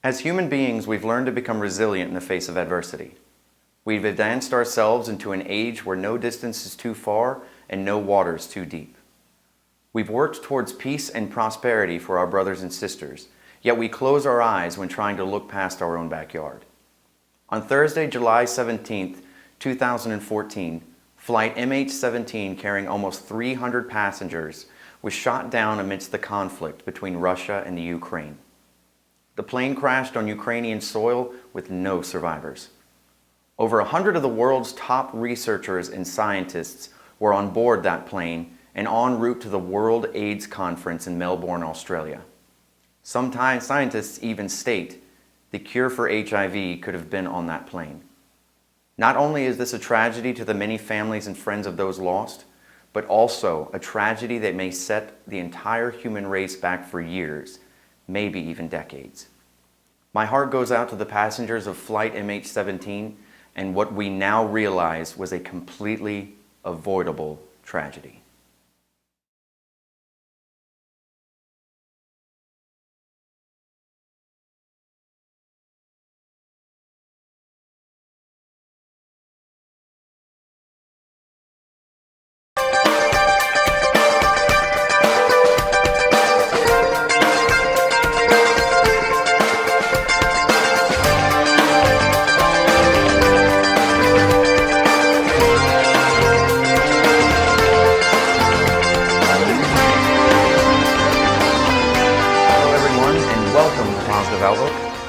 As human beings, we've learned to become resilient in the face of adversity. We've advanced ourselves into an age where no distance is too far and no water is too deep. We've worked towards peace and prosperity for our brothers and sisters, yet we close our eyes when trying to look past our own backyard. On Thursday, July 17, 2014, Flight MH17 carrying almost 300 passengers was shot down amidst the conflict between Russia and the Ukraine. The plane crashed on Ukrainian soil with no survivors. Over 100 of the world's top researchers and scientists were on board that plane and en route to the World AIDS Conference in Melbourne, Australia. Some scientists even state the cure for HIV could have been on that plane. Not only is this a tragedy to the many families and friends of those lost, but also a tragedy that may set the entire human race back for years, maybe even decades. My heart goes out to the passengers of Flight MH17 and what we now realize was a completely avoidable tragedy.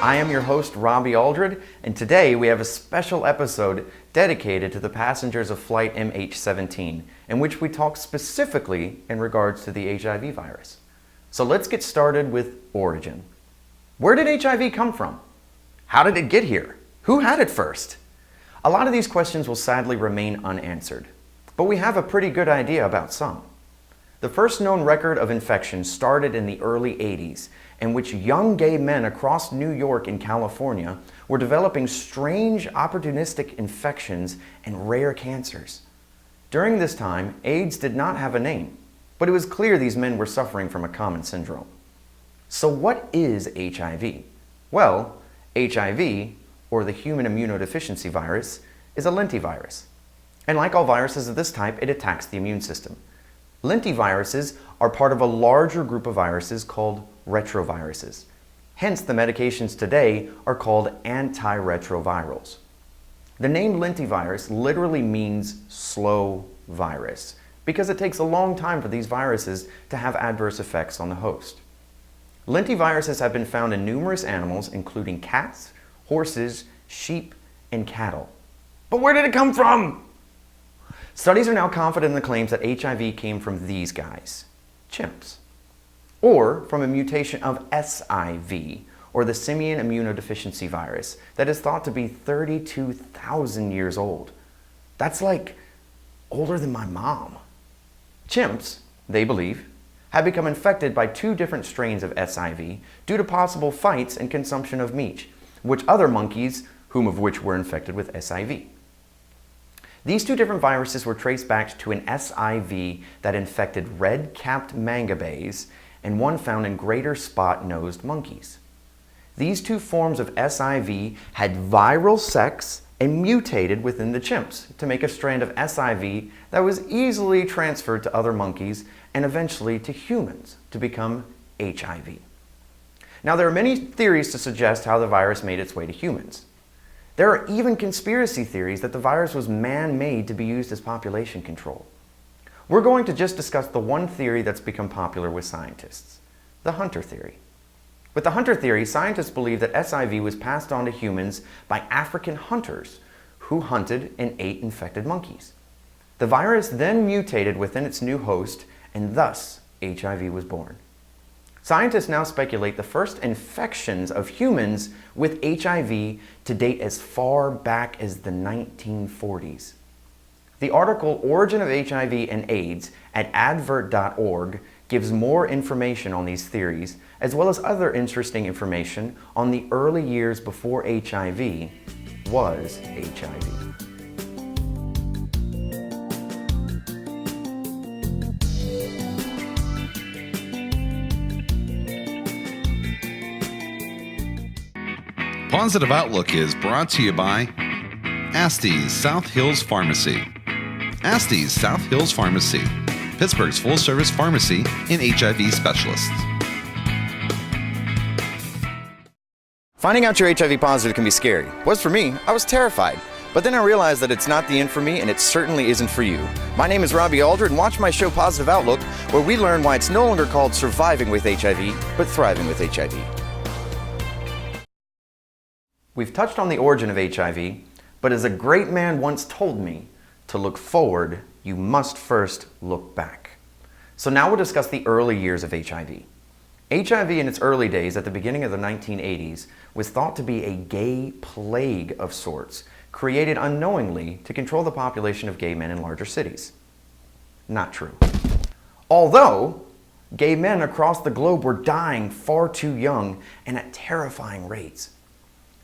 I am your host, Robbie Aldred, and today we have a special episode dedicated to the passengers of Flight MH17, in which we talk specifically in regards to the HIV virus. So let's get started with origin. Where did HIV come from? How did it get here? Who had it first? A lot of these questions will sadly remain unanswered, but we have a pretty good idea about some. The first known record of infection started in the early 80s, in which young gay men across New York and California were developing strange opportunistic infections and rare cancers. During this time, AIDS did not have a name, but it was clear these men were suffering from a common syndrome. So what is HIV? Well, HIV, or the human immunodeficiency virus, is a lentivirus. And like all viruses of this type, it attacks the immune system. Lentiviruses are part of a larger group of viruses called retroviruses. Hence, the medications today are called antiretrovirals. The name lentivirus literally means slow virus because it takes a long time for these viruses to have adverse effects on the host. Lentiviruses have been found in numerous animals, including cats, horses, sheep, and cattle. But where did it come from? Studies are now confident in the claims that HIV came from these guys, chimps, or from a mutation of SIV, or the simian immunodeficiency virus, that is thought to be 32,000 years old. That's like older than my mom. Chimps, they believe, have become infected by two different strains of SIV due to possible fights and consumption of meat, which other monkeys, whom of which were infected with SIV. These two different viruses were traced back to an SIV that infected red-capped mangabeys and one found in greater spot-nosed monkeys. These two forms of SIV had viral sex and mutated within the chimps to make a strand of SIV that was easily transferred to other monkeys and eventually to humans to become HIV. Now, there are many theories to suggest how the virus made its way to humans. There are even conspiracy theories that the virus was man-made to be used as population control. We're going to just discuss the one theory that's become popular with scientists, the Hunter theory. With the Hunter theory, scientists believe that SIV was passed on to humans by African hunters who hunted and ate infected monkeys. The virus then mutated within its new host, and thus HIV was born. Scientists now speculate the first infections of humans with HIV to date as far back as the 1940s. The article Origin of HIV and AIDS at advert.org gives more information on these theories, as well as other interesting information on the early years before HIV was HIV. Positive Outlook is brought to you by Astee's South Hills Pharmacy. Astee's South Hills Pharmacy, Pittsburgh's full-service pharmacy and HIV specialists. Finding out you're HIV positive can be scary. Was for me. I was terrified. But then I realized that it's not the end for me, and it certainly isn't for you. My name is Robbie Aldred, and watch my show Positive Outlook, where we learn why it's no longer called surviving with HIV, but thriving with HIV. We've touched on the origin of HIV, but as a great man once told me, to look forward, you must first look back. So now we'll discuss the early years of HIV. HIV in its early days, at the beginning of the 1980s, was thought to be a gay plague of sorts, created unknowingly to control the population of gay men in larger cities. Not true. Although, gay men across the globe were dying far too young and at terrifying rates.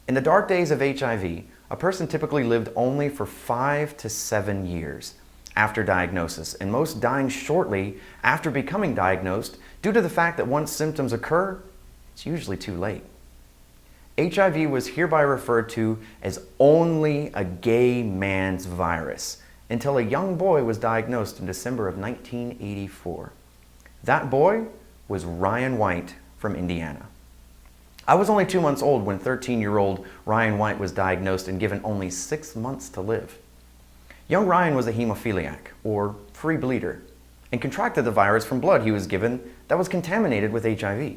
In the dark days of HIV, a person typically lived only for 5 to 7 years after diagnosis, and most dying shortly after becoming diagnosed due to the fact that once symptoms occur, it's usually too late. HIV was hereby referred to as only a gay man's virus until a young boy was diagnosed in December of 1984. That boy was Ryan White from Indiana. I was only 2 months old when 13-year-old Ryan White was diagnosed and given only 6 months to live. Young Ryan was a hemophiliac, or free bleeder, and contracted the virus from blood he was given that was contaminated with HIV.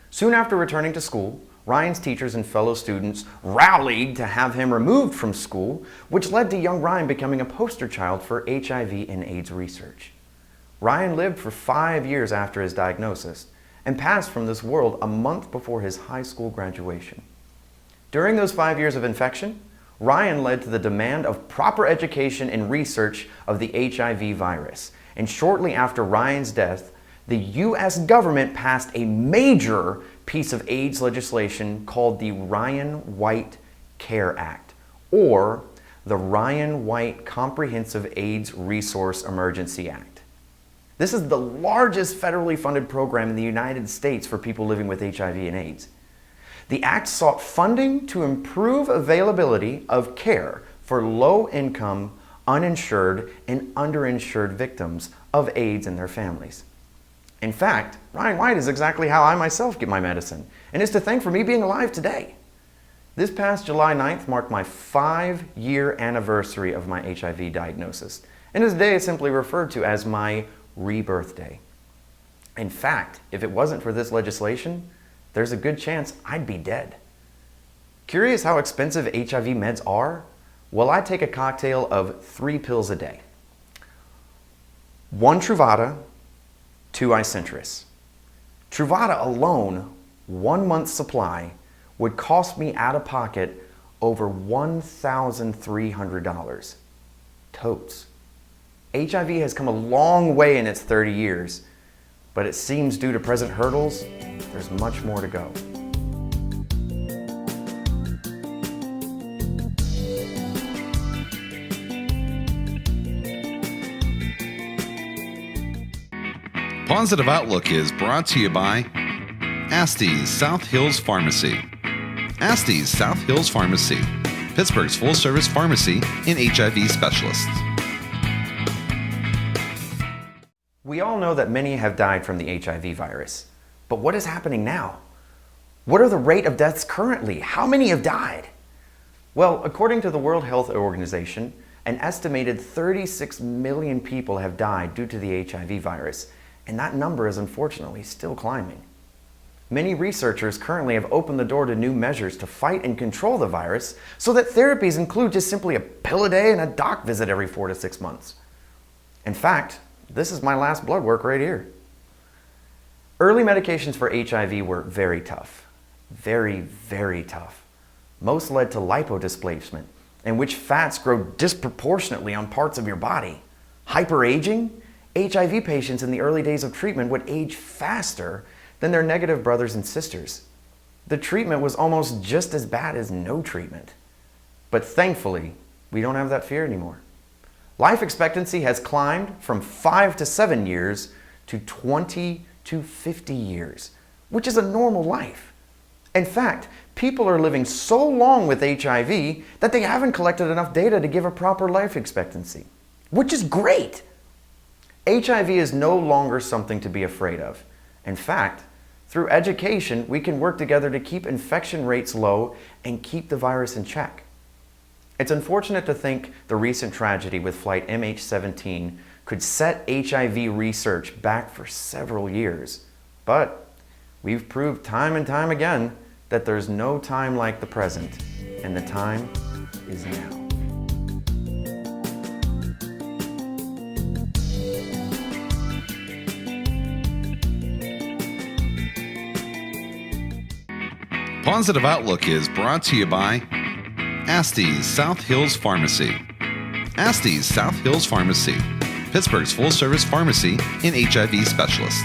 Soon after returning to school, Ryan's teachers and fellow students rallied to have him removed from school, which led to young Ryan becoming a poster child for HIV and AIDS research. Ryan lived for 5 years after his diagnosis and passed from this world a month before his high school graduation. During those 5 years of infection, Ryan led to the demand of proper education and research of the HIV virus. And shortly after Ryan's death, the U.S. government passed a major piece of AIDS legislation called the Ryan White Care Act, or the Ryan White Comprehensive AIDS Resource Emergency Act. This is the largest federally funded program in the United States for people living with HIV and AIDS. The act sought funding to improve availability of care for low-income, uninsured, and underinsured victims of AIDS and their families. In fact, Ryan White is exactly how I myself get my medicine, and is to thank for me being alive today. This past July 9th marked my 5-year anniversary of my HIV diagnosis, and this day is simply referred to as my rebirth day. In fact, if it wasn't for this legislation, there's a good chance I'd be dead. Curious how expensive HIV meds are? Well, I take a cocktail of 3 pills a day. 1 Truvada, 2 Icentris. Truvada alone, 1 month's supply, would cost me out of pocket over $1,300. Totes. HIV has come a long way in its 30 years, but it seems due to present hurdles, there's much more to go. Positive Outlook is brought to you by Astee's South Hills Pharmacy. Astee's South Hills Pharmacy, Pittsburgh's full-service pharmacy and HIV specialists. We all know that many have died from the HIV virus, but what is happening now? What are the rate of deaths currently? How many have died? Well, according to the World Health Organization, an estimated 36 million people have died due to the HIV virus, and that number is unfortunately still climbing. Many researchers currently have opened the door to new measures to fight and control the virus, so that therapies include just simply a pill a day and a doc visit every 4 to 6 months. In fact, this is my last blood work right here. Early medications for HIV were very tough. Very, very tough. Most led to lipodisplacement, in which fats grow disproportionately on parts of your body. Hyperaging? HIV patients in the early days of treatment would age faster than their negative brothers and sisters. The treatment was almost just as bad as no treatment. But thankfully, we don't have that fear anymore. Life expectancy has climbed from 5 to 7 years to 20 to 50 years, which is a normal life. In fact, people are living so long with HIV that they haven't collected enough data to give a proper life expectancy, which is great. HIV is no longer something to be afraid of. In fact, through education, we can work together to keep infection rates low and keep the virus in check. It's unfortunate to think the recent tragedy with Flight MH17 could set HIV research back for several years, but we've proved time and time again that there's no time like the present, and the time is now. Positive Outlook is brought to you by Astee's South Hills Pharmacy. Astee's South Hills Pharmacy, Pittsburgh's full-service pharmacy and HIV specialists.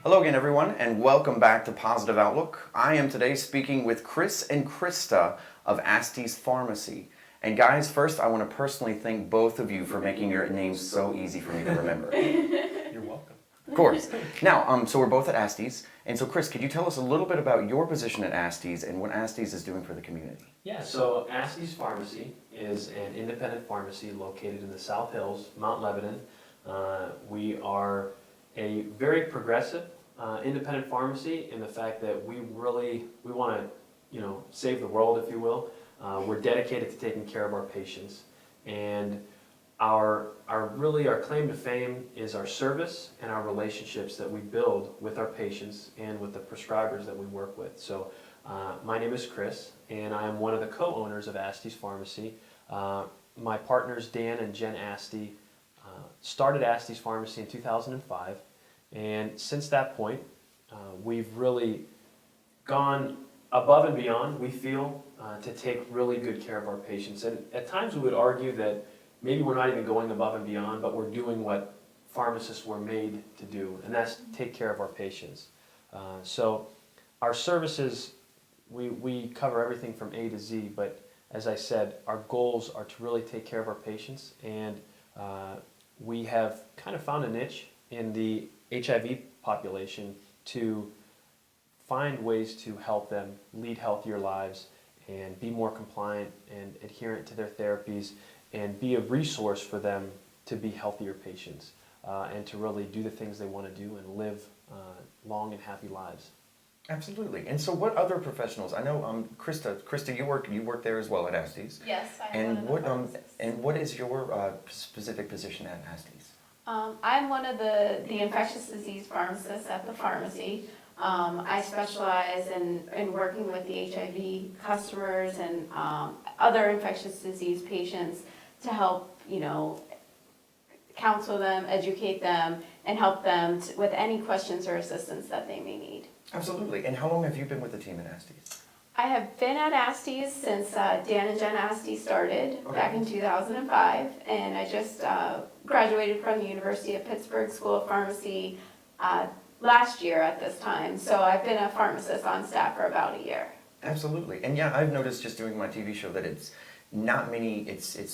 Hello again, everyone, and welcome back to Positive Outlook. I am today speaking with Chris and Krista of Astee's Pharmacy. And guys, first I want to personally thank both of you for making your names so easy for me to remember. You're welcome. Of course. Now, so we're both at Astee's, and so Chris, could you tell us a little bit about your position at Astee's and what Astee's is doing for the community? Yeah, so Astee's Pharmacy is an independent pharmacy located in the South Hills, Mount Lebanon. We are a very progressive independent pharmacy in the fact that we want to, save the world, if you will. We're dedicated to taking care of our patients, and our claim to fame is our service and our relationships that we build with our patients and with the prescribers that we work with. So my name is Chris, and I am one of the co-owners of Astee's Pharmacy. My partners Dan and Jen Astee started Astee's Pharmacy in 2005, and since that point we've really gone above and beyond, we feel, to take really good care of our patients. And at times we would argue that maybe we're not even going above and beyond, but we're doing what pharmacists were made to do, and that's take care of our patients. So our services, we cover everything from A to Z, but as I said, our goals are to really take care of our patients, and we have kind of found a niche in the HIV population to find ways to help them lead healthier lives and be more compliant and adherent to their therapies, and be a resource for them to be healthier patients and to really do the things they want to do and live long and happy lives. Absolutely. And so what other professionals, I know Krista, you work there as well at Astee's. Yes, I'm one of the pharmacists. And what is your specific position at Astee's? I'm one of the infectious disease pharmacists at the pharmacy. I specialize in working with the HIV customers and other infectious disease patients to help, counsel them, educate them, and help them with any questions or assistance that they may need. Absolutely. And how long have you been with the team at Astee's? I have been at Astee's since Dan and Jen Astee started back in 2005, and I just graduated from the University of Pittsburgh School of Pharmacy last year at this time. So I've been a pharmacist on staff for about a year. Absolutely. And yeah, I've noticed just doing my TV show that it's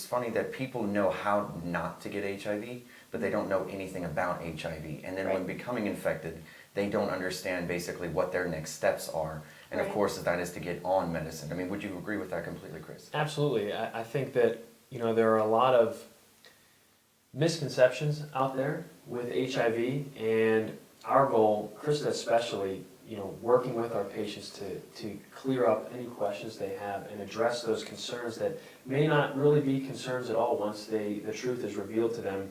funny that people know how not to get HIV, but they don't know anything about HIV. And then when becoming infected, they don't understand basically what their next steps are. And of course, that is to get on medicine. I mean, would you agree with that completely, Chris? Absolutely. I think that, there are a lot of misconceptions out there with HIV, and our goal, Krista especially, working with our patients to clear up any questions they have and address those concerns that may not really be concerns at all once the truth is revealed to them.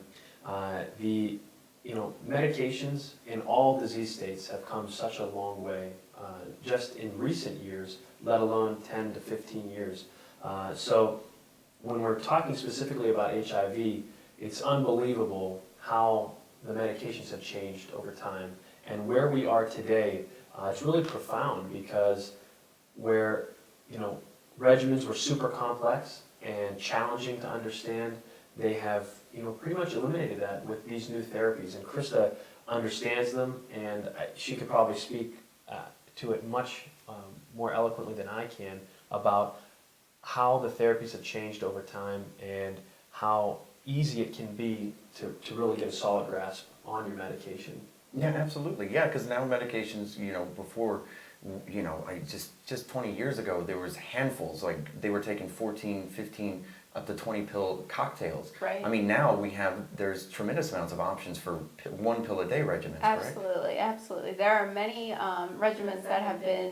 Medications in all disease states have come such a long way, just in recent years, let alone 10 to 15 years. So when we're talking specifically about HIV, it's unbelievable how the medications have changed over time. And where we are today, it's really profound, because where, regimens were super complex and challenging to understand, they have, pretty much eliminated that with these new therapies. And Krista understands them, and she could probably speak to it much more eloquently than I can about how the therapies have changed over time and how easy it can be to really get a solid grasp on your medication. Yeah, absolutely. Yeah, because now medications, before, I just 20 years ago, there was handfuls, like they were taking 14, 15, up to 20 pill cocktails. Right. I mean, now there's tremendous amounts of options for one pill a day regimens, correct? Absolutely, absolutely. There are many regimens that have been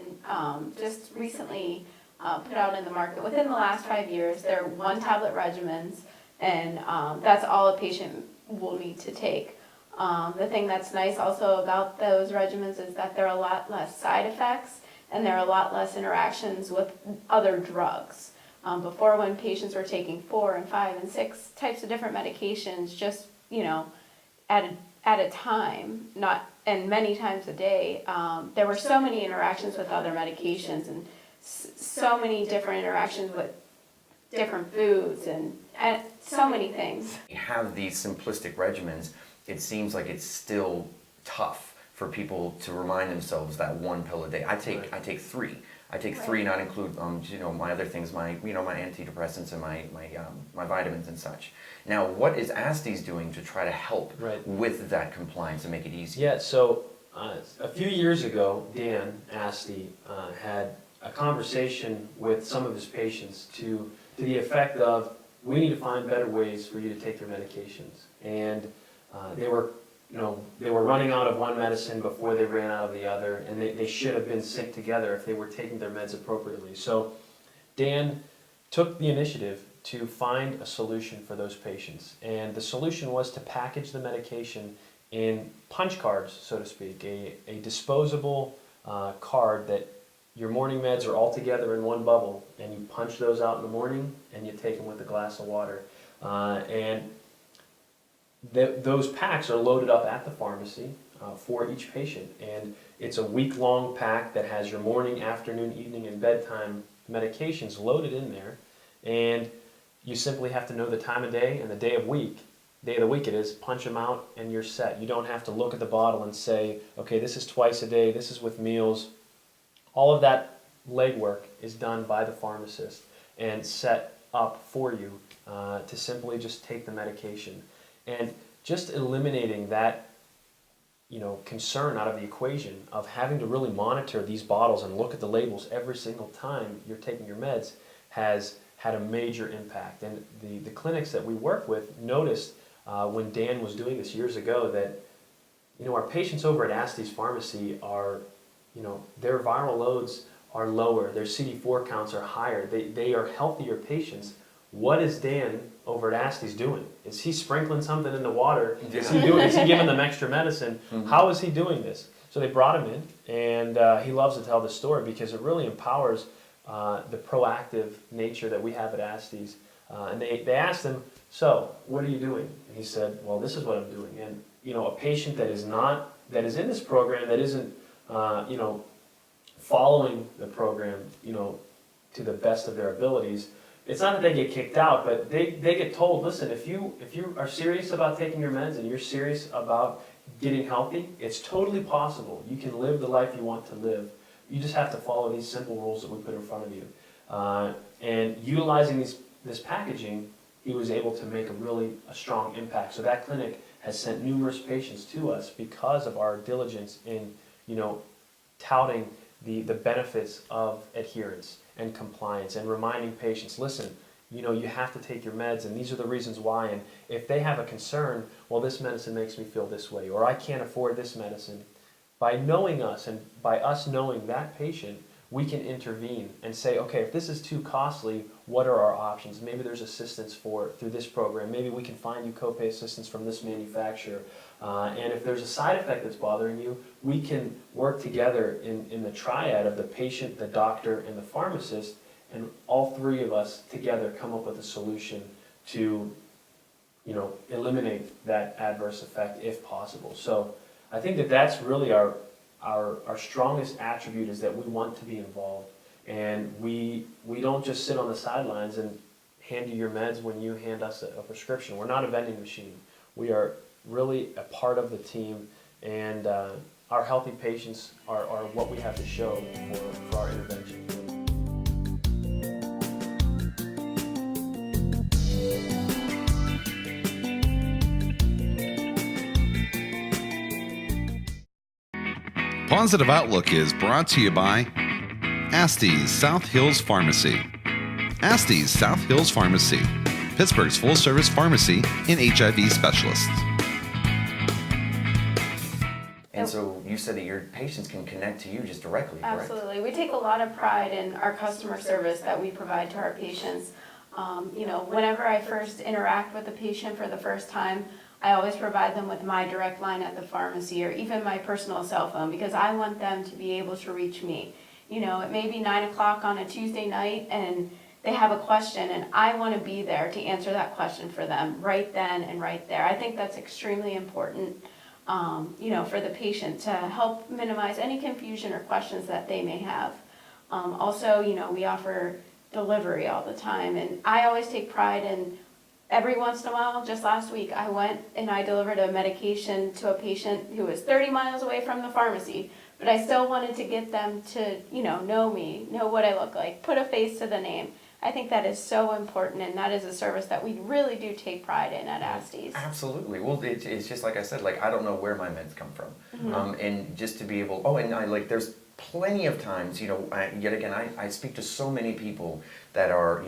just recently put out in the market. Within the last 5 years, they're one tablet regimens, and that's all a patient will need to take. The thing that's nice also about those regimens is that there are a lot less side effects and there are a lot less interactions with other drugs. Before, when patients were taking 4 and 5 and 6 types of different medications, just at a time, not and many times a day, there were so many interactions with other medications and so many different interactions with different foods and so many things. You have these simplistic regimens, it seems like it's still tough for people to remind themselves that one pill a day. I take 3. I take 3, and I include my other things, my my antidepressants and my vitamins and such. Now, what is Asties doing to try to help with that compliance and make it easier? Yeah, so a few years ago, Dan Asti had a conversation with some of his patients to the effect of, we need to find better ways for you to take your medications. And they were running out of one medicine before they ran out of the other, and they should have been synced together if they were taking their meds appropriately. So Dan took the initiative to find a solution for those patients. And the solution was to package the medication in punch cards, so to speak, a disposable card that your morning meds are all together in one bubble, and you punch those out in the morning and you take them with a glass of water. Those packs are loaded up at the pharmacy for each patient, and it's a week-long pack that has your morning, afternoon, evening, and bedtime medications loaded in there, and you simply have to know the time of day and the day of the week it is, punch them out, and you're set. You don't have to look at the bottle and say, okay, this is twice a day, this is with meals. All of that legwork is done by the pharmacist and set up for you to simply just take the medication. And just eliminating that concern out of the equation of having to really monitor these bottles and look at the labels every single time you're taking your meds has had a major impact. And the clinics that we work with noticed when Dan was doing this years ago that our patients over at Asties Pharmacy are, their viral loads are lower, their CD4 counts are higher, they are healthier patients. What is Dan over at Asties doing? Is he sprinkling something in the water? Is he giving them extra medicine? Mm-hmm. How is he doing this? So they brought him in, and he loves to tell the story because it really empowers the proactive nature that we have at Asties. And they asked him, so what are you doing? And he said, well, this is what I'm doing. And a patient that is in this program, that isn't following the program to the best of their abilities, it's not that they get kicked out, but they get told, listen, if you are serious about taking your meds and you're serious about getting healthy, it's totally possible. You can live the life you want to live. You just have to follow these simple rules that we put in front of you. And utilizing this packaging, he was able to make a strong impact. So that clinic has sent numerous patients to us because of our diligence in touting the benefits of adherence and compliance and reminding patients, listen, you have to take your meds and these are the reasons why. And if they have a concern, well, this medicine makes me feel this way, or I can't afford this medicine. By knowing us and by us knowing that patient, we can intervene and say, okay, if this is too costly, what are our options? Maybe there's assistance through this program. Maybe we can find you copay assistance from this manufacturer. And if there's a side effect that's bothering you, we can work together in the triad of the patient, the doctor, and the pharmacist, and all three of us together come up with a solution to eliminate that adverse effect if possible. So I think that's really our strongest attribute, is that we want to be involved. And we don't just sit on the sidelines and hand you your meds when you hand us a prescription. We're not a vending machine. We are really a part of the team, and our healthy patients are what we have to show for our intervention. Positive Outlook is brought to you by Astee's South Hills Pharmacy. Astee's South Hills Pharmacy, Pittsburgh's full-service pharmacy and HIV specialists. And so you said that your patients can connect to you just directly, correct? Absolutely. We take a lot of pride in our customer service that we provide to our patients. Whenever I first interact with a patient for the first time, I always provide them with my direct line at the pharmacy or even my personal cell phone because I want them to be able to reach me. It may be 9 o'clock on a Tuesday night and they have a question and I want to be there to answer that question for them right then and right there. I think that's extremely important, for the patient to help minimize any confusion or questions that they may have. Also, we offer delivery all the time and I always take pride in every once in a while. Just last week I went and I delivered a medication to a patient who was 30 miles away from the pharmacy, but I still wanted to get them to, know me, know what I look like, put a face to the name. I think that is so important and that is a service that we really do take pride in at Astee's. Absolutely. Well, it's just like I said, like I don't know where my meds come from. And just to be able, there's plenty of times, I speak to so many people that are,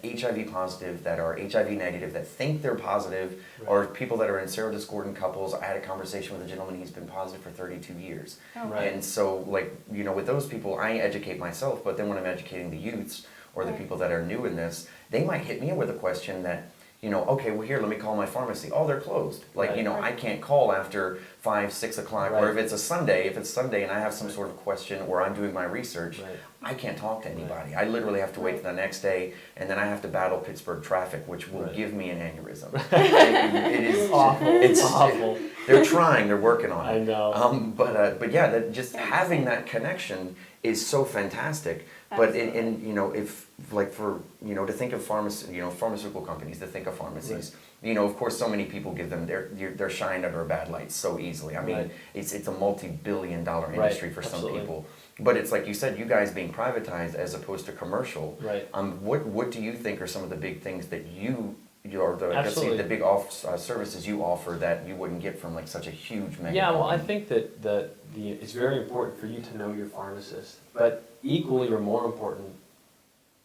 HIV positive, that are HIV negative, that think they're positive, or people that are in serodiscordant couples. I had a conversation with a gentleman, he's been positive for 32 years. Oh, right. And so, with those people, I educate myself, but then when I'm educating the youths or the people that are new in this, they might hit me with a question that, okay, well here, let me call my pharmacy. Oh, they're closed. Right. I can't call after 5, 6 o'clock, Right. or if it's Sunday and I have some sort of question or I'm doing my research, Right. I can't talk to anybody. I literally have to wait till the next day, and then I have to battle Pittsburgh traffic, which will Right. give me an aneurysm. It is Awful. It's Awful. They're trying. They're working on it. I know. But yeah, just having that connection is so fantastic. But if to think of pharmaceutical companies, to think of pharmacies, of course, so many people give them they're shined under a bad light so easily. I mean, Right. it's a multi-billion-dollar Right, industry for some absolutely. people. But it's like you said, you guys being privatized as opposed to commercial. Right. What do you think are some of the big things that Absolutely. the big services you offer that you wouldn't get from such a huge mega Yeah, well, I company? think that it's very important for you to know your pharmacist, but equally or more important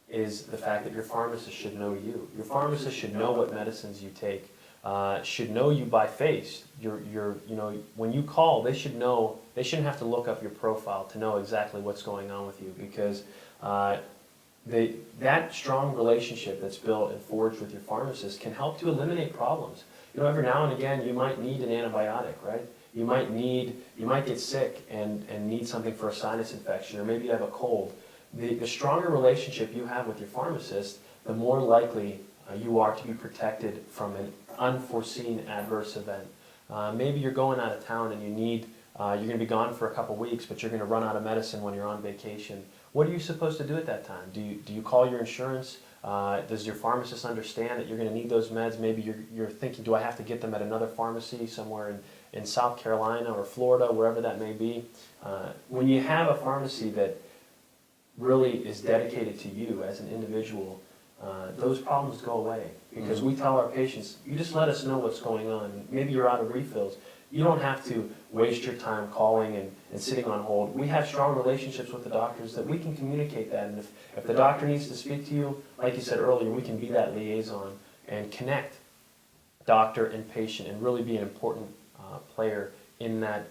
is the fact that your pharmacist should know you. Your pharmacist should know what medicines you take, should know you by face. When you call, they should know. They shouldn't have to look up your profile to know exactly what's going on with you because that strong relationship that's built and forged with your pharmacist can help to eliminate problems. Every now and again you might need an antibiotic, right? You might get sick and need something for a sinus infection, or maybe you have a cold. The stronger relationship you have with your pharmacist, the more likely you are to be protected from an unforeseen adverse event. Maybe you're going out of town and you're going to be gone for a couple weeks, but you're going to run out of medicine when you're on vacation. What are you supposed to do at that time? Do you call your insurance? Does your pharmacist understand that you're going to need those meds? Maybe you're thinking, do I have to get them at another pharmacy somewhere in South Carolina or Florida, wherever that may be? When you have a pharmacy that really is dedicated to you as an individual, those problems go away. Because we tell our patients, you just let us know what's going on. Maybe you're out of refills. You don't have to waste your time calling and sitting on hold. We have strong relationships with the doctors that we can communicate that. And if the doctor needs to speak to you, like you said earlier, we can be that liaison and connect doctor and patient and really be an important player in that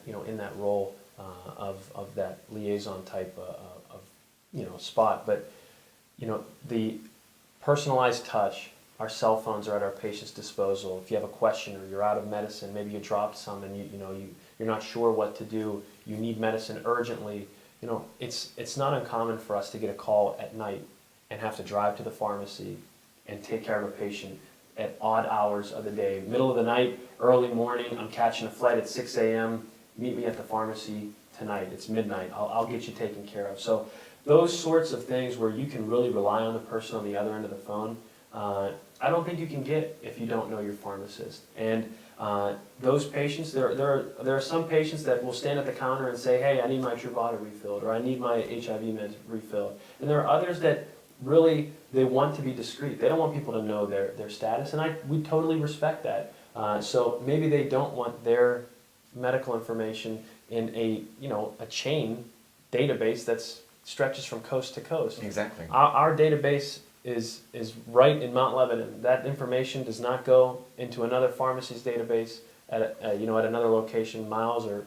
role of that liaison type of spot. But the personalized touch. Our cell phones are at our patient's disposal. If you have a question or you're out of medicine, maybe you dropped some and you're not sure what to do, you need medicine urgently, it's not uncommon for us to get a call at night and have to drive to the pharmacy and take care of a patient at odd hours of the day. Middle of the night, early morning, I'm catching a flight at 6 a.m., meet me at the pharmacy tonight, it's midnight, I'll get you taken care of. So those sorts of things where you can really rely on the person on the other end of the phone, I don't think you can get if you don't know your pharmacist. And those patients, there are some patients that will stand at the counter and say, hey, I need my Truvada refilled, or I need my HIV meds refilled. And there are others that really, they want to be discreet. They don't want people to know their status, and we totally respect that. So maybe they don't want their medical information in a chain database that's stretches from coast to coast. Exactly. Our database is right in Mount Lebanon. That information does not go into another pharmacy's database at another location, miles or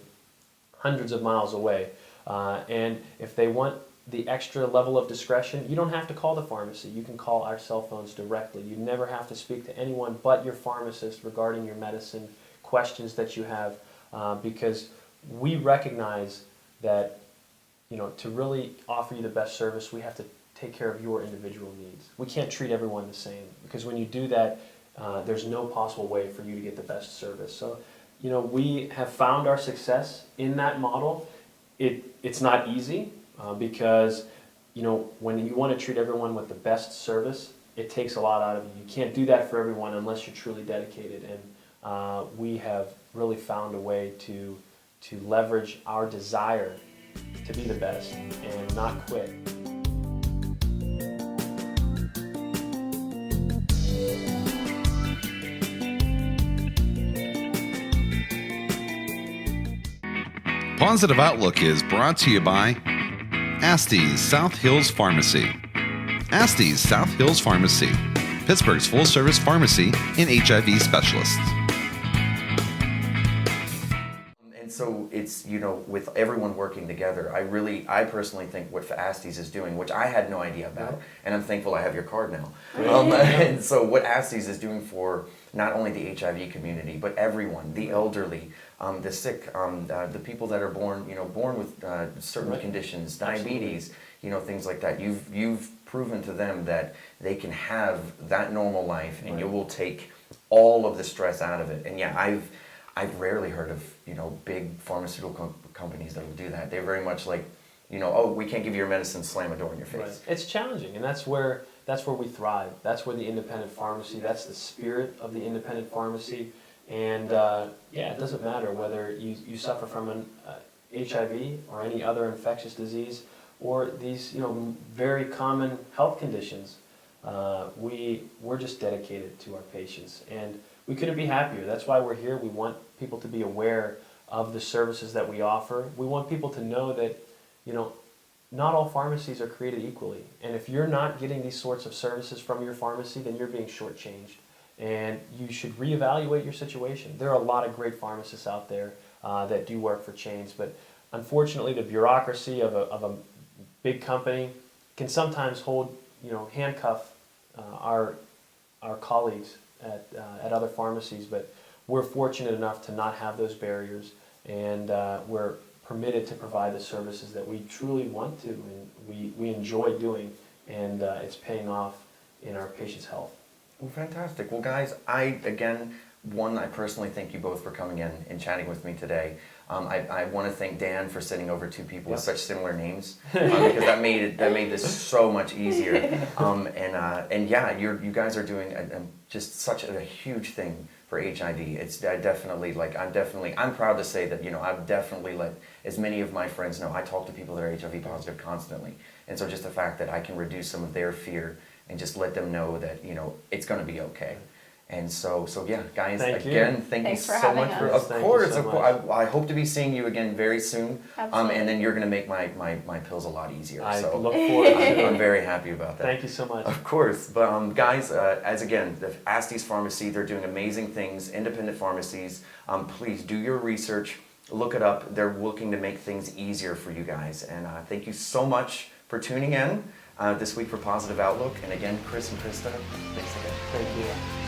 hundreds of miles away. And if they want the extra level of discretion, you don't have to call the pharmacy. You can call our cell phones directly. You never have to speak to anyone but your pharmacist regarding your medicine questions that you have, because we recognize that to really offer you the best service, we have to take care of your individual needs. We can't treat everyone the same, because when you do that, there's no possible way for you to get the best service. So, we have found our success in that model. It's not easy, because, when you want to treat everyone with the best service, it takes a lot out of you. You can't do that for everyone unless you're truly dedicated. And we have really found a way to leverage our desire to be the best and not quit. Positive Outlook is brought to you by Astee's South Hills Pharmacy. Astee's South Hills Pharmacy, Pittsburgh's full-service pharmacy and HIV specialists. And so it's, with everyone working together, I personally think what Astee's is doing, which I had no idea about, and I'm thankful I have your card now. And so what Astee's is doing for not only the HIV community, but everyone, the elderly, the sick, the people that are born with certain conditions, diabetes, things like that. You've proven to them that they can have that normal life, and you will take all of the stress out of it. And yeah, I've rarely heard of big pharmaceutical companies that will do that. They're very much like, oh, we can't give you your medicine, slam a door in your face. Right. It's challenging, and that's where we thrive. That's where the independent pharmacy. That's the spirit of the independent pharmacy. And it doesn't matter whether you suffer from an HIV or any other infectious disease or these very common health conditions. We're just dedicated to our patients, and we couldn't be happier. That's why we're here. We want people to be aware of the services that we offer. We want people to know that not all pharmacies are created equally, and if you're not getting these sorts of services from your pharmacy, then you're being shortchanged. And you should reevaluate your situation. There are a lot of great pharmacists out there that do work for chains, but unfortunately the bureaucracy of a big company can sometimes handcuff our colleagues at other pharmacies. But we're fortunate enough to not have those barriers, and we're permitted to provide the services that we truly want to, and we enjoy doing, and it's paying off in our patients' health. Well, fantastic. Well, guys, I personally thank you both for coming in and chatting with me today. I want to thank Dan for sending over two people with such similar names, because that made this so much easier. You guys are doing just such a huge thing for HIV. It's I'm proud to say that I've definitely let as many of my friends know. I talk to people that are HIV positive constantly, and so just the fact that I can reduce some of their fear and just let them know that it's going to be okay. And so yeah, guys, thank you so much for us. Of course, I hope to be seeing you again very soon. Absolutely. And then you're going to make my pills a lot easier. I so look forward to it. I'm very happy about that. Thank you so much. Of course, but guys, as again, the Astee's Pharmacy, they're doing amazing things. Independent pharmacies, please do your research, look it up. They're looking to make things easier for you guys. And thank you so much for tuning in this week for Positive Outlook. And again, Chris and Krista, thanks again. Thank you.